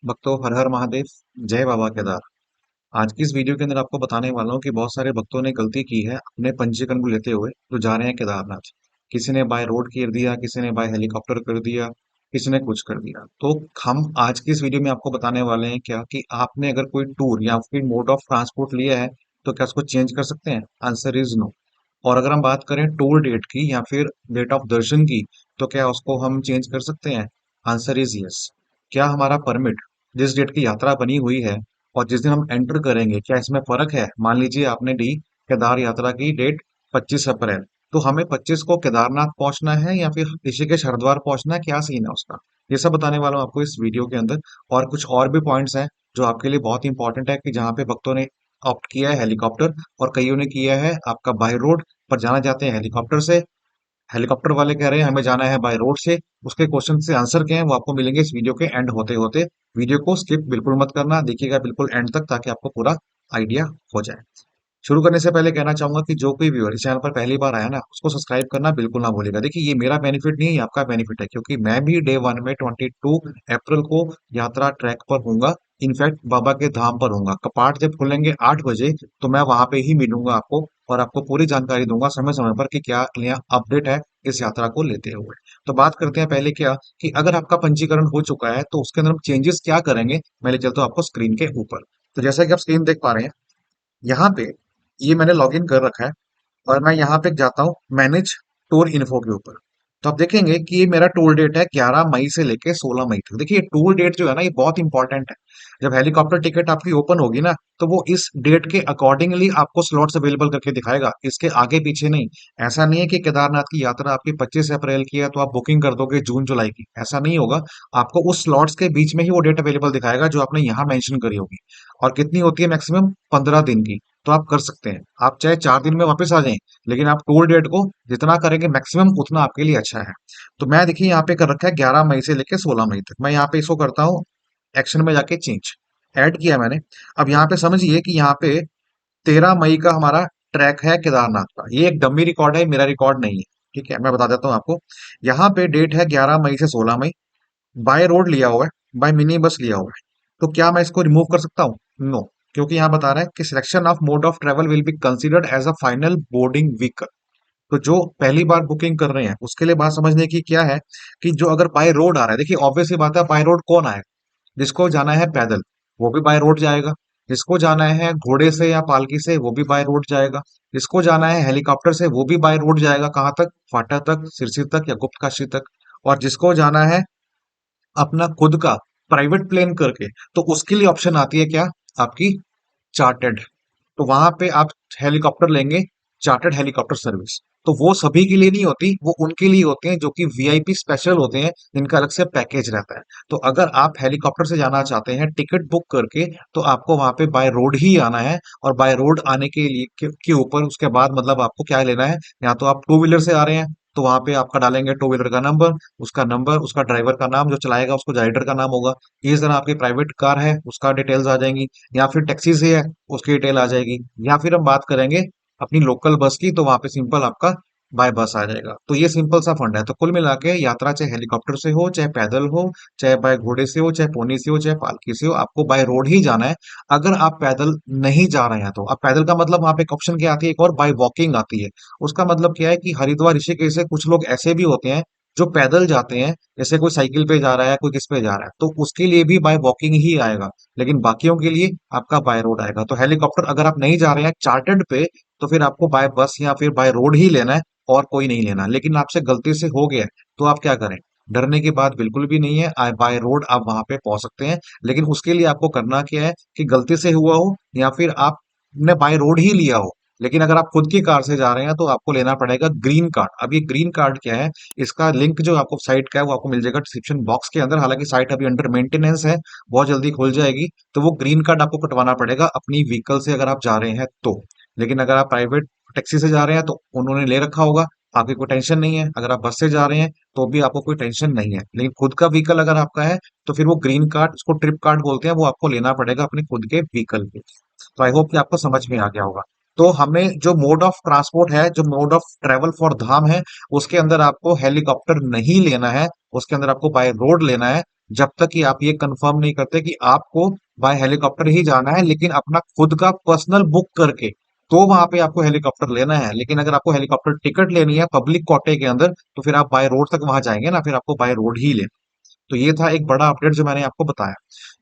भक्तों, हर हर महादेव। जय बाबा केदार। आज की इस वीडियो के अंदर आपको बताने वाला हूँ कि बहुत सारे भक्तों ने गलती की है अपने पंजीकरण को लेते हुए जो जा रहे हैं केदारनाथ। किसी ने बाय रोड कर दिया, किसी ने बाय हेलीकॉप्टर कर दिया, किसी ने कुछ कर दिया। तो हम आज की इस वीडियो में आपको बताने वाले हैं क्या कि आपने अगर कोई टूर या फिर मोड ऑफ ट्रांसपोर्ट लिया है तो क्या उसको चेंज कर सकते हैं? Answer is no. और अगर हम बात करें टूर डेट की या फिर डेट ऑफ दर्शन की, तो क्या उसको हम चेंज कर सकते हैं? Answer is yes. क्या हमारा परमिट जिस डेट की यात्रा बनी हुई है और जिस दिन हम एंटर करेंगे, क्या इसमें फर्क है? मान लीजिए आपने दी केदार यात्रा की डेट 25 अप्रैल, तो हमें 25 को केदारनाथ पहुंचना है या फिर ऋषिकेश हरिद्वार पहुंचना है? क्या सीन है उसका? ये सब बताने वाला हूँ आपको इस वीडियो के अंदर। और कुछ और भी पॉइंट्स हैं जो आपके लिए बहुत इंपॉर्टेंट है कि जहाँ पे भक्तों ने ऑप्ट किया है हेलीकॉप्टर और कईयों ने किया है आपका बाय रोड, पर जाना चाहते हैं हेलीकॉप्टर से। हेलीकॉप्टर वाले कह रहे हैं हमें जाना है बाय रोड से। उसके क्वेश्चन से आंसर क्या है वो आपको मिलेंगे इस वीडियो के एंड होते होते। वीडियो को स्किप बिल्कुल मत करना, देखिएगा बिल्कुल एंड तक ताकि आपको पूरा आइडिया हो जाए। शुरू करने से पहले कहना चाहूंगा कि जो कोई व्यूअर इस चैनल पर पहली बार आया ना, उसको सब्सक्राइब करना बिल्कुल ना भूलिएगा। देखिए, ये मेरा बेनिफिट नहीं है, ये आपका बेनिफिट है, क्योंकि मैं भी डे 1 में 22 अप्रैल को यात्रा ट्रैक पर हूंगा। इनफैक्ट बाबा के धाम पर हूंगा। कपाट जब खुलेंगे 8 बजे, तो मैं वहां पे ही मिलूंगा आपको और आपको पूरी जानकारी दूंगा समय समय पर कि क्या नया अपडेट है इस यात्रा को लेते हुए। तो बात करते हैं पहले क्या कि अगर आपका पंजीकरण हो चुका है तो उसके अंदर हम चेंजेस क्या करेंगे। मैं ले चलता हूँ आपको स्क्रीन के ऊपर। तो जैसा कि आप स्क्रीन देख पा रहे हैं, यहाँ पे ये मैंने लॉगिन कर रखा है और मैं यहाँ पे जाता हूँ मैनेज टूर इन्फो के ऊपर। तो आप देखेंगे कि ये मेरा टूर डेट है 11 मई से लेके 16 मई तक। देखिए, टूर डेट जो है ना, ये बहुत इंपॉर्टेंट है। जब हेलीकॉप्टर टिकट आपकी ओपन होगी ना, तो वो इस डेट के अकॉर्डिंगली आपको स्लॉट्स अवेलेबल करके दिखाएगा, इसके आगे पीछे नहीं। ऐसा नहीं है कि केदारनाथ की यात्रा आपकी 25 अप्रैल की है तो आप बुकिंग कर दोगे जून जुलाई की, ऐसा नहीं होगा। आपको उस स्लॉट्स के बीच में ही वो डेट अवेलेबल दिखाएगा जो आपने यहाँ मेंशन करी होगी। और कितनी होती है? मैक्सिमम 15 दिन की। तो आप कर सकते हैं, आप चाहे 4 दिन में वापस आ जाएं, लेकिन आप टूर डेट को जितना करेंगे मैक्सिमम उतना आपके लिए अच्छा है। तो मैं देखिए यहाँ पे कर रखा है 11 मई से लेके 16 मई तक। मैं यहाँ पे इसको करता हूँ एक्शन में जाके चेंज। ऐड किया मैंने। अब यहाँ पे समझिए कि यहाँ पे 13 मई का हमारा ट्रैक है केदारनाथ का। ये एक डमी रिकॉर्ड है, मेरा रिकॉर्ड नहीं है। ठीक है, मैं बता देता हूँ आपको। यहाँ पे डेट है 11 मई से 16 मई। बाय रोड लिया हुआ है, बाय मिनी बस लिया हुआ है। तो क्या मैं इसको रिमूव कर सकता हूँ? नो। क्योंकि यहाँ बता रहा है कि selection of mode of travel will be considered as a final boarding vehicle. तो जो पहली बार बुकिंग कर रहे हैं उसके लिए बात समझने की क्या है कि जो अगर बाय रोड आ रहा है, देखिए ऑब्वियस सी बात है, बाय रोड कौन आएगा? जिसको जाना है पैदल, वो भी बाय रोड जाएगा। जिसको जाना है घोड़े से या पालकी से, वो भी बाय रोड जाएगा। जिसको जाना है हेलीकॉप्टर से, वो भी बाय रोड जाएगा। कहाँ तक? फाटा तक, सिरसी तक या गुप्त काशी तक। और जिसको जाना है अपना खुद का प्राइवेट प्लेन करके, तो उसके लिए ऑप्शन आती है क्या? आपकी चार्टेड। तो वहां पे आप हेलीकॉप्टर लेंगे, चार्टर्ड हेलीकॉप्टर सर्विस। तो वो सभी के लिए नहीं होती, वो उनके लिए होते हैं जो कि वीआईपी स्पेशल होते हैं, जिनका अलग से पैकेज रहता है। तो अगर आप हेलीकॉप्टर से जाना चाहते हैं टिकट बुक करके, तो आपको वहां पे बाय रोड ही आना है। और बाय रोड आने के लिए के ऊपर उसके बाद मतलब आपको क्या लेना है? या तो आप टू व्हीलर से आ रहे हैं, तो वहां पे आपका डालेंगे टू व्हीलर का नंबर, नंबर उसका ड्राइवर का नाम, जो चलाएगा उसको राइडर का नाम होगा। इस तरह आपकी प्राइवेट कार है उसका डिटेल्स आ जाएंगी। या फिर टैक्सी से है, उसकी डिटेल आ जाएगी। या फिर हम बात करेंगे अपनी लोकल बस की, तो वहां पे सिंपल आपका बाय बस आ जाएगा। तो ये सिंपल सा फंड है। तो कुल मिला के यात्रा चाहे हेलीकॉप्टर से हो, चाहे पैदल हो, चाहे बाय घोड़े से हो, चाहे पोनी से हो, चाहे पालकी से हो, आपको बाय रोड ही जाना है। अगर आप पैदल नहीं जा रहे हैं तो अब पैदल का मतलब वहां पे एक ऑप्शन क्या आती है? एक और बाय वॉकिंग आती है। उसका मतलब क्या है कि हरिद्वार ऋषिकेश से कुछ लोग ऐसे भी होते हैं जो पैदल जाते हैं, जैसे कोई साइकिल पे जा रहा है, कोई किस पे जा रहा है, तो उसके लिए भी बाय वॉकिंग ही आएगा। लेकिन बाकियों के लिए आपका बाय रोड आएगा। तो हेलीकॉप्टर अगर आप नहीं जा रहे हैं चार्टर्ड पे, तो फिर आपको बाय बस या फिर बाय रोड ही लेना है और कोई नहीं लेना। लेकिन आपसे गलती से हो गया है, तो आप क्या करें? डरने की बात बिल्कुल भी नहीं है, बाय रोड आप वहां पे पहुंच सकते हैं। लेकिन उसके लिए आपको करना क्या है कि गलती से हुआ हो या फिर आपने बाय रोड ही लिया हो, लेकिन अगर आप खुद की कार से जा रहे हैं, तो आपको लेना पड़ेगा ग्रीन कार्ड। अब ये ग्रीन कार्ड क्या है? इसका लिंक जो आपको साइट का है वो आपको मिल जाएगा डिस्क्रिप्शन बॉक्स के अंदर। हालांकि साइट अभी अंडर मेंटेनेंस है, बहुत जल्दी खुल जाएगी। तो वो ग्रीन कार्ड आपको कटवाना पड़ेगा अपनी व्हीकल से अगर आप जा रहे हैं तो। लेकिन अगर आप प्राइवेट टैक्सी से जा रहे हैं तो उन्होंने ले रखा होगा, आपकी कोई टेंशन नहीं है। अगर आप बस से जा रहे हैं तो भी आपको कोई टेंशन नहीं है। लेकिन खुद का व्हीकल अगर आपका है, तो फिर वो ग्रीन कार्ड, उसको ट्रिप कार्ड बोलते हैं, वो आपको लेना पड़ेगा अपने खुद के व्हीकल पे। तो आई होप कि आपको समझ में आ गया होगा। तो हमें जो मोड ऑफ ट्रांसपोर्ट है, जो मोड ऑफ ट्रेवल फॉर धाम है, उसके अंदर आपको हेलीकॉप्टर नहीं लेना है, उसके अंदर आपको बाय रोड लेना है। जब तक कि आप ये कंफर्म नहीं करते कि आपको बाय हेलीकॉप्टर ही जाना है, लेकिन अपना खुद का पर्सनल बुक करके, तो वहां पे आपको हेलीकॉप्टर लेना है। लेकिन अगर आपको हेलीकॉप्टर टिकट लेनी है पब्लिक कोटे के अंदर, तो फिर आप बाय रोड तक वहां जाएंगे ना, फिर आपको बाय रोड ही लेना। तो ये था एक बड़ा अपडेट जो मैंने आपको बताया।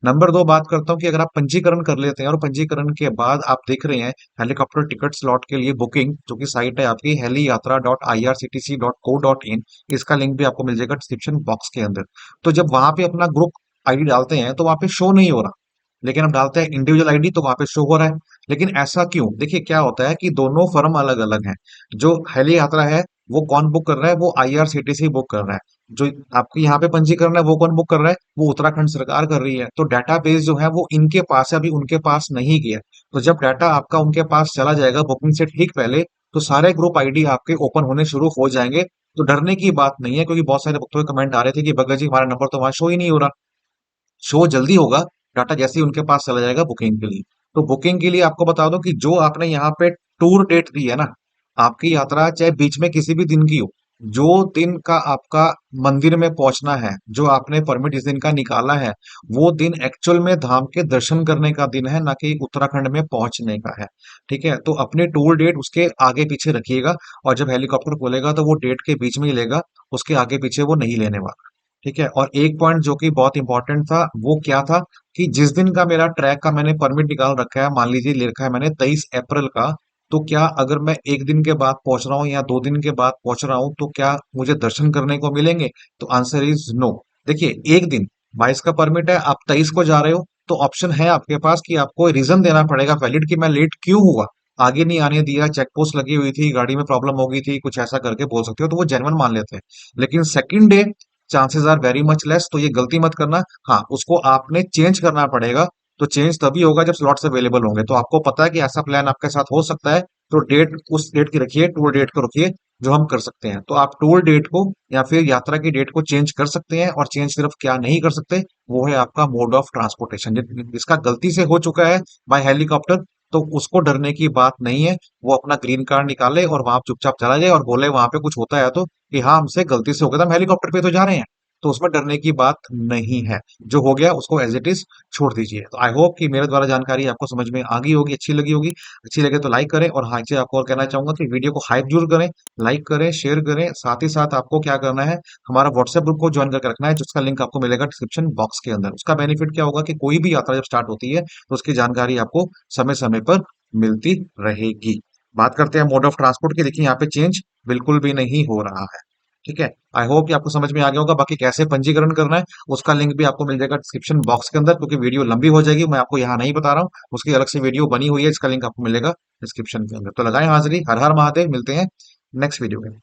नंबर दो, बात करता हूँ कि अगर आप पंजीकरण कर लेते हैं और पंजीकरण के बाद आप देख रहे हैं हेलीकॉप्टर टिकट स्लॉट के लिए बुकिंग, जो कि साइट है आपकी हेली यात्रा .irctc.co.in, इसका लिंक भी आपको मिल जाएगा डिस्क्रिप्शन बॉक्स के अंदर। तो जब वहां पे अपना ग्रुप आईडी डालते हैं तो वहां पे शो नहीं हो रहा, लेकिन हम डालते हैं इंडिविजुअल आईडी तो वहां पे शो हो रहा है। लेकिन ऐसा क्यों? देखिए क्या होता है कि दोनों फर्म अलग अलग हैं। जो हेली यात्रा है वो कौन बुक कर रहा है? वो आईआरसीटीसी बुक कर रहा है। जो आपके यहाँ पे पंजीकरण है वो कौन बुक कर रहा है? वो उत्तराखंड सरकार कर रही है। तो डाटाबेस जो है वो इनके पास है, अभी उनके पास नहीं गया। तो जब डाटा आपका उनके पास चला जाएगा बुकिंग से ठीक पहले, तो सारे ग्रुप आईडी आपके ओपन होने शुरू हो जाएंगे। तो डरने की बात नहीं है, क्योंकि बहुत सारे भक्तों के कमेंट आ रहे थे कि भगत जी हमारा नंबर तो वहां शो ही नहीं हो रहा। शो जल्दी होगा, डाटा जैसे ही उनके पास चला जाएगा बुकिंग के लिए। तो बुकिंग के लिए आपको बता दो कि जो आपने यहाँ पे टूर डेट दी है ना, आपकी यात्रा चाहे बीच में किसी भी दिन की हो, जो दिन का आपका मंदिर में पहुंचना है, जो आपने परमिट जिस दिन का निकाला है, वो दिन एक्चुअल में धाम के दर्शन करने का दिन है, ना कि उत्तराखंड में पहुंचने का है। ठीक है, तो अपनी टूर डेट उसके आगे पीछे रखिएगा, और जब हेलीकॉप्टर खोलेगा तो वो डेट के बीच में ही लेगा, उसके आगे पीछे वो नहीं लेने वाला। ठीक है, और एक पॉइंट जो कि बहुत इंपॉर्टेंट था वो क्या था, कि जिस दिन का मेरा ट्रैक का मैंने परमिट निकाल रखा है, मान लीजिए ले रखा है मैंने 23 अप्रैल का, तो क्या अगर मैं एक दिन के बाद पहुंच रहा हूँ या 2 दिन के बाद पहुंच रहा हूँ, तो क्या मुझे दर्शन करने को मिलेंगे? तो आंसर इज नो। देखिए, एक दिन 22 का परमिट है, आप 23 को जा रहे हो, तो ऑप्शन है आपके पास कि आपको रीजन देना पड़ेगा वैलिड कि मैं लेट क्यों हुआ, आगे नहीं आने दिया, चेक पोस्ट लगी हुई थी, गाड़ी में प्रॉब्लम हो गई थी, कुछ ऐसा करके बोल सकते हो, तो वो जेन्युइन मान लेते हैं। लेकिन second day chances are very much less, तो ये गलती मत करना। हाँ, उसको आपने चेंज करना पड़ेगा। तो चेंज तभी होगा जब स्लॉट्स अवेलेबल होंगे। तो आपको पता है कि ऐसा प्लान आपके साथ हो सकता है, तो डेट उस डेट की रखिए, टूर डेट को रखिए जो हम कर सकते हैं। तो आप टूर डेट को या फिर यात्रा की डेट को चेंज कर सकते हैं, और चेंज सिर्फ क्या नहीं कर सकते, वो है आपका मोड ऑफ ट्रांसपोर्टेशन। जिसका गलती से हो चुका है बाय हेलीकॉप्टर, तो उसको डरने की बात नहीं है। वो अपना ग्रीन कार्ड निकाले और वहां चुपचाप चला जाए और बोले वहां पे कुछ होता है तो, कि हाँ हमसे गलती से हो गया था, हम हेलीकॉप्टर पे तो जा रहे हैं। तो उसमें डरने की बात नहीं है। जो हो गया उसको एज इट इज छोड़ दीजिए। तो आई होप कि मेरे द्वारा जानकारी आपको समझ में आ गई होगी, अच्छी लगी होगी। अच्छी लगे तो लाइक करें, और हाँ जी आपको और कहना चाहूंगा कि वीडियो को हाइप जरूर करें, लाइक करें, शेयर करें। साथ ही साथ आपको क्या करना है, हमारा व्हाट्सएप ग्रुप को ज्वाइन करके रखना है, जिसका लिंक आपको मिलेगा डिस्क्रिप्शन बॉक्स के अंदर। उसका बेनिफिट क्या होगा कि कोई भी यात्रा जब स्टार्ट होती है तो उसकी जानकारी आपको समय समय पर मिलती रहेगी। बात करते हैं मोड ऑफ ट्रांसपोर्ट की। देखिए यहाँ पे चेंज बिल्कुल भी नहीं हो रहा है। ठीक है, आई होप कि आपको समझ में आ गया होगा। बाकी कैसे पंजीकरण करना है उसका लिंक भी आपको मिल जाएगा डिस्क्रिप्शन बॉक्स के अंदर, क्योंकि वीडियो लंबी हो जाएगी, मैं आपको यहाँ नहीं बता रहा हूँ। उसकी अलग से वीडियो बनी हुई है, इसका लिंक आपको मिलेगा डिस्क्रिप्शन के अंदर। तो लगाएं हाजिरी, हर हर महादेव, मिलते हैं नेक्स्ट वीडियो में।